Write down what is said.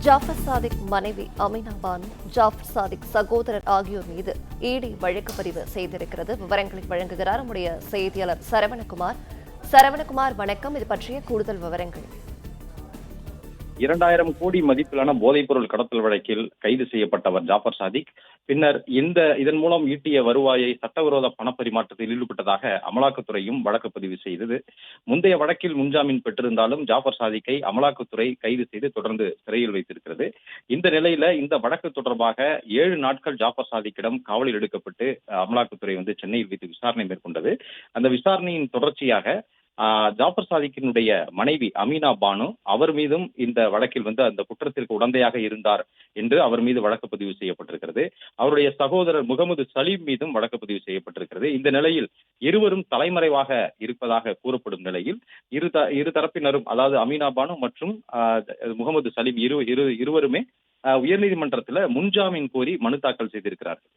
ஜாஃபர் சாதிக் மனைவி அமீனா பானு, ஜாஃபர் சாதிக் சகோதரர் ஆகியோர் மீது இடி வழக்கு பதிவு செய்திருக்கிறது. விவரங்களை வழங்குகிறார் நம்முடைய செய்தியாளர் சரவணகுமார். சரவணகுமார், வணக்கம். இது பற்றிய கூடுதல் விவரங்கள். 2000 கோடி மதிப்பிலான போதைப்பொருள் கடத்தல் வழக்கில் கைது செய்யப்பட்டவர் ஜாஃபர் சாதிக். பின்னர் இதன் மூலம் ஈட்டிய வருவாயை சட்டவிரோத பணப்பரிமாற்றத்தில் ஈடுபட்டதாக அமலாக்கத்துறையும் வழக்கு பதிவு செய்தது. முந்தைய வழக்கில் முன்ஜாமீன் பெற்றிருந்தாலும் ஜாஃபர் சாதிக்கை அமலாக்கத்துறை கைது செய்து தொடர்ந்து சிறையில் வைத்திருக்கிறது. இந்த நிலையில இந்த வழக்கு தொடர்பாக 7 நாட்கள் ஜாஃபர் சாதிக்கிடம் காவலில் எடுக்கப்பட்டு அமலாக்கத்துறை சென்னையில் வைத்து விசாரணை மேற்கொண்டது. அந்த விசாரணையின் தொடர்ச்சியாக ஜாஃபர் சாதிக்கினுடைய மனைவி அமீனா பானு அவர் மீதும் இந்த வழக்கில் அந்த குற்றத்திற்கு உடந்தையாக இருந்தார் என்று அவர் மீது வழக்கு பதிவு செய்யப்பட்டிருக்கிறது. அவருடைய சகோதரர் முகமது சலீம் மீதும் வழக்கு பதிவு செய்யப்பட்டிருக்கிறது. இந்த நிலையில் இருவரும் தலைமறைவாக இருப்பதாக கூறப்படும் நிலையில் இரு தரப்பினரும், அதாவது அமீனா பானு மற்றும் முகமது சலீம் இருவருமே உயர்நீதிமன்றத்தில் முன்ஜாமீன் கோரி மனு தாக்கல் செய்திருக்கிறார்கள்.